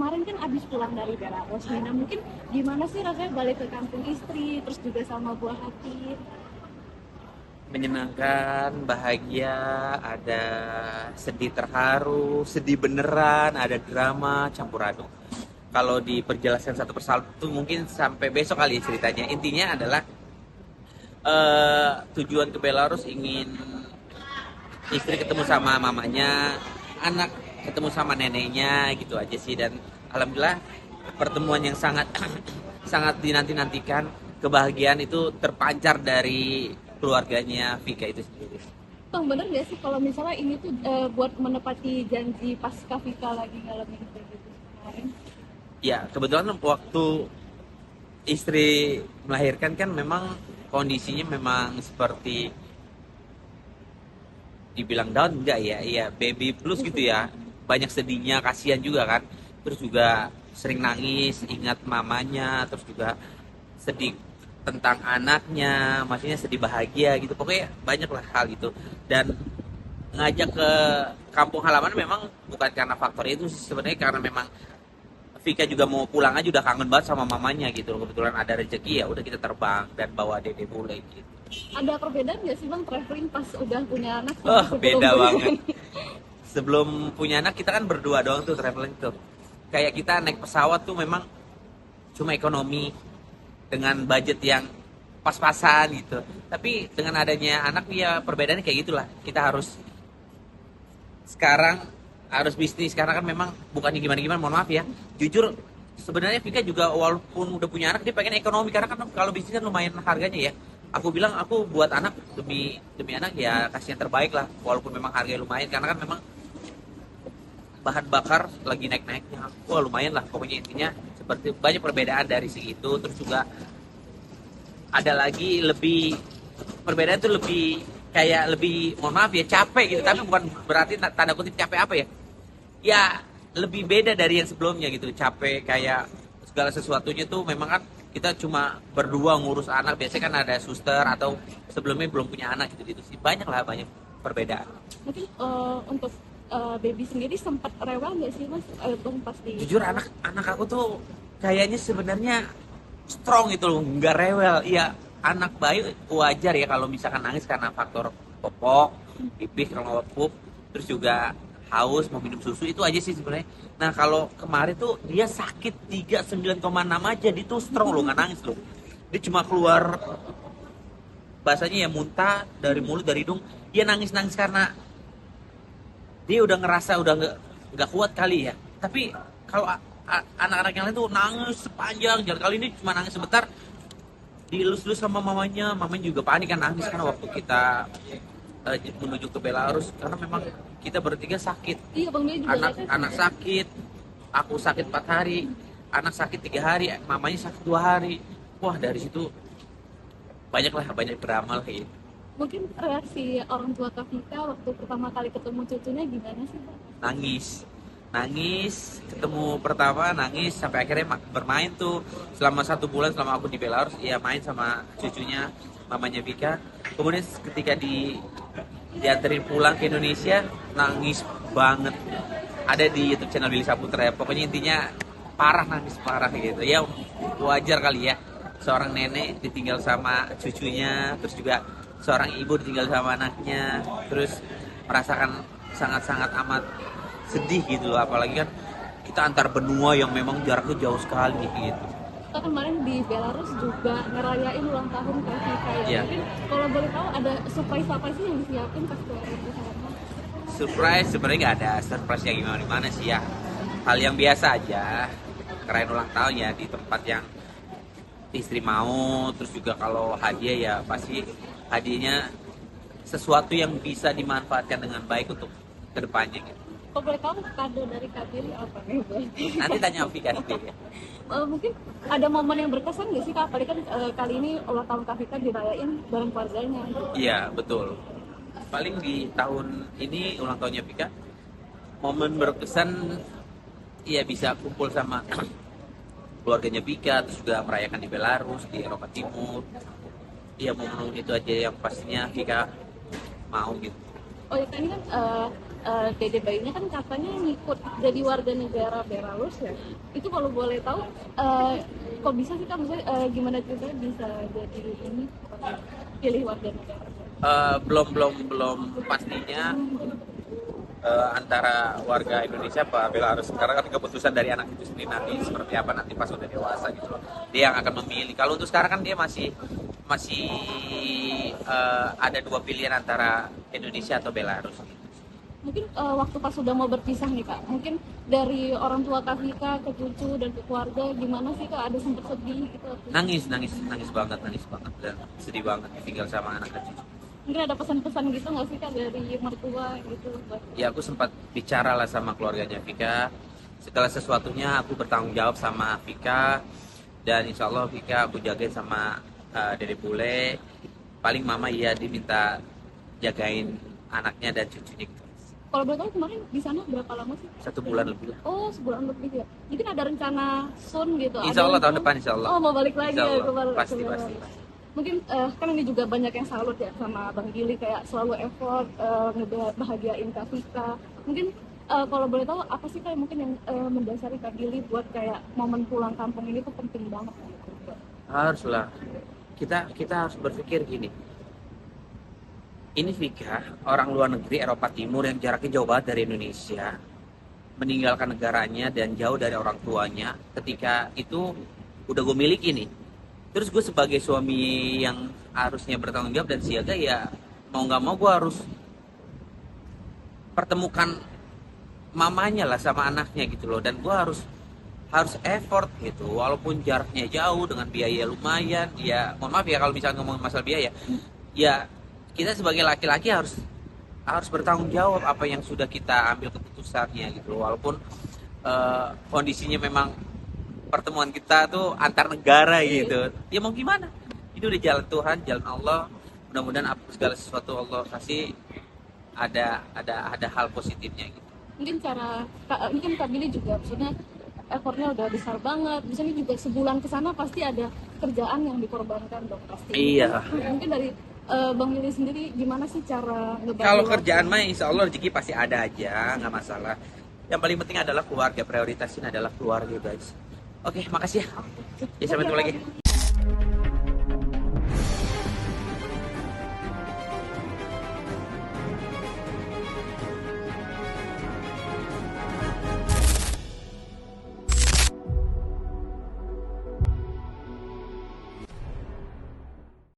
kemarin kan abis pulang dari Belarus nih. Nah mungkin gimana sih rasanya balik ke kampung istri, terus juga sama buah hati? Menyenangkan, bahagia, ada sedih terharu, sedih beneran, ada drama, campur aduk. Kalau diperjelaskan satu persatu mungkin sampai besok kali ya ceritanya. Intinya adalah tujuan ke Belarus ingin istri ketemu sama mamanya, anak ketemu sama neneknya gitu aja sih. Dan alhamdulillah pertemuan yang sangat sangat dinanti-nantikan, kebahagiaan itu terpancar dari keluarganya Vika itu sendiri. Tuh bener gak sih kalau misalnya ini tuh buat menepati janji pas Kavika lagi ngalamin kayak gitu kemarin? Ya, kebetulan waktu istri melahirkan kan memang kondisinya memang seperti dibilang down enggak ya, iya baby plus gitu ya, banyak sedihnya, kasihan juga kan, terus juga sering nangis ingat mamanya, terus juga sedih tentang anaknya, maksudnya sedih bahagia gitu, pokoknya banyak lah hal gitu. Dan ngajak ke kampung halaman memang bukan karena faktor itu sih, sebenarnya karena memang Vika juga mau pulang aja, udah kangen banget sama mamanya gitu, kebetulan ada rezeki ya udah kita terbang dan bawa dede bule gitu. Ada perbedaan gak sih bang traveling pas udah punya anak sama Oh, sebelum beda punya banget. anak? Sebelum punya anak kita kan berdua doang tuh traveling tuh. Kayak kita naik pesawat tuh memang cuma ekonomi dengan budget yang pas-pasan gitu. Tapi dengan adanya anak ya perbedaannya kayak gitulah. Kita harus sekarang harus bisnis karena kan memang bukannya gimana-gimana, mohon maaf ya. Jujur sebenarnya Vika juga walaupun udah punya anak dia pengen ekonomi karena kan kalau bisnis kan lumayan harganya ya. Aku bilang aku buat anak demi demi anak ya kasih yang terbaik lah walaupun memang harganya lumayan karena kan memang bahan bakar lagi naik-naiknya. Wah lumayan lah pokoknya, intinya seperti banyak perbedaan dari segi itu. Terus juga ada lagi lebih perbedaan itu lebih kayak lebih, mohon maaf ya, capek gitu, tapi bukan berarti tanda kutip capek apa ya, ya lebih beda dari yang sebelumnya gitu. Capek kayak segala sesuatunya tuh memang kan kita cuma berdua ngurus anak, biasanya kan ada suster atau sebelumnya belum punya anak gitu gitu sih, banyak lah banyak perbedaan. Mungkin untuk baby sendiri sempat rewel nggak sih mas bang pas di Jujur pesawat? anak aku tuh kayaknya sebenarnya strong gitu loh, nggak rewel. Iya, anak bayi wajar ya kalau misalkan nangis karena faktor popok, pipis kalau pup, terus juga haus mau minum susu, itu aja sih sebenarnya. Nah kalau kemarin tuh dia sakit 39,6 aja, dia tuh strong loh, nggak nangis loh. Dia cuma keluar bahasanya ya muntah dari mulut dari hidung. Dia nangis nangis karena dia udah ngerasa udah nggak kuat kali ya. Tapi kalau anak-anak yang lain tuh nangis sepanjang jalan, kali ini cuma nangis sebentar dielus-elus sama mamanya. Mamanya juga panik kan, nangis kan waktu kita menuju ke Belarus karena memang kita bertiga sakit. Iya bang dia juga anak katanya anak sakit, aku sakit 4 hari, anak sakit 3 hari, mamanya sakit 2 hari. Wah dari situ banyak beramal kayak gitu. mungkin reaksi orang tua Kavika waktu pertama kali ketemu cucunya gimana sih bang? Nangis, nangis ketemu pertama, nangis sampai akhirnya bermain tuh selama 1 bulan selama aku di Belarus, ya main sama cucunya mamanya Vika. Kemudian ketika dianterin pulang ke Indonesia nangis banget, ada di YouTube channel Billy Saputra ya, pokoknya intinya parah, nangis parah gitu ya. Wajar kali ya seorang nenek ditinggal sama cucunya, terus juga seorang ibu ditinggal sama anaknya, terus merasakan sangat-sangat amat sedih gitu loh. Apalagi kan kita antar benua yang memang jaraknya jauh sekali gitu. Kita kemarin di Belarus juga ngerayain ulang tahun Kavika ya. Ya, Mungkin kalau boleh tahu ada surprise apa sih yang disiapin pas keluarga di sana? surprise sebenarnya nggak ada surprise yang gimana gimana sih ya, hal yang biasa aja, keren ulang tahun ya di tempat yang istri mau. Terus juga kalau hadiah ya pasti hadiahnya sesuatu yang bisa dimanfaatkan dengan baik untuk kedepannya gitu. Kalau boleh tahu kado dari Kak Billy apa nih bang? Nanti tanya aplikasi ya. Mungkin ada momen yang berkesan nggak sih kak? Apalagi kan kali ini ulang tahun Kavika dirayain bareng keluarganya. Gitu. Iya betul, paling di tahun ini ulang tahunnya Vika, momen berkesan ya bisa kumpul sama keluarganya Vika, terus juga merayakan di Belarus, di Eropa Timur. Iya momen itu aja yang pastinya Vika mau gitu. Oh ya kan ini kan dede bayinya kan katanya ngikut jadi warga negara Belarus ya. Itu kalau boleh tahu kok bisa sih Kak, maksudnya gimana ceritanya bisa jadi ini pilih warga negara? Belum pastinya antara warga Indonesia apa Belarus. Karena kan keputusan dari anak itu sendiri nanti seperti apa nanti pas udah dewasa gitu loh. Dia yang akan memilih. Kalau untuk sekarang kan dia masih masih ada dua pilihan antara Indonesia atau Belarus. Mungkin waktu pas sudah mau berpisah nih Kak, mungkin dari orang tua Kak Vika ke cucu dan ke keluarga gimana sih Kak, ada sempat sedih gitu? Nangis banget dan sedih banget tinggal sama anak kecil. Mungkin ada pesan-pesan gitu nggak sih Kak dari mertua gitu? Ya aku sempat bicara lah sama keluarganya Vika, segala sesuatunya aku bertanggung jawab sama Vika, dan insya Allah Vika aku jagain sama Dede Bule. Paling mama iya diminta jagain anaknya dan cucunya gitu. Kalau boleh tahu kemarin di sana berapa lama sih? 1 bulan lebih lah. Oh, sebulan lebih ya. Mungkin ada rencana soon gitu. Insya Allah tahun depan insya Allah. Oh, mau balik lagi Insya ya Allah. Pasti. Mungkin kan ini juga banyak yang salut ya sama Bang Gili, kayak selalu effort ngebahagiain Kak Vika. Mungkin kalau boleh tahu apa sih Kak mungkin yang mendasari Kak Gili buat kayak momen pulang kampung ini tuh penting banget gitu. Haruslah. Kita harus berpikir gini. Ini Vika, orang luar negeri Eropa Timur yang jaraknya jauh banget dari Indonesia, meninggalkan negaranya dan jauh dari orang tuanya. Ketika itu udah gue miliki nih. Terus gue sebagai suami yang harusnya bertanggung jawab dan siaga, ya mau nggak mau gue harus pertemukan mamanya lah sama anaknya gitu loh. Dan gue harus effort gitu, walaupun jaraknya jauh dengan biaya lumayan. Ya mohon maaf ya kalau misalnya ngomong masalah biaya, ya kita sebagai laki-laki harus bertanggung jawab apa yang sudah kita ambil keputusannya gitu, walaupun kondisinya memang pertemuan kita tuh antar negara gitu. Ya mau gimana, itu udah jalan Tuhan, jalan Allah. Mudah-mudahan segala sesuatu Allah kasih ada hal positifnya gitu. Mungkin ini kan Kak Billy juga maksudnya effortnya udah besar banget, misalnya juga sebulan ke sana pasti ada kerjaan yang dikorbankan dong pasti. Iya. Mungkin dari Bang Billy sendiri gimana sih cara ngebagi Kalau waktu? kerjaan mah insya Allah rezeki pasti ada aja, nggak masalah. Yang paling penting adalah keluarga, prioritasin adalah keluarga guys. Oke, makasih ya. Ya sampai ketemu lagi.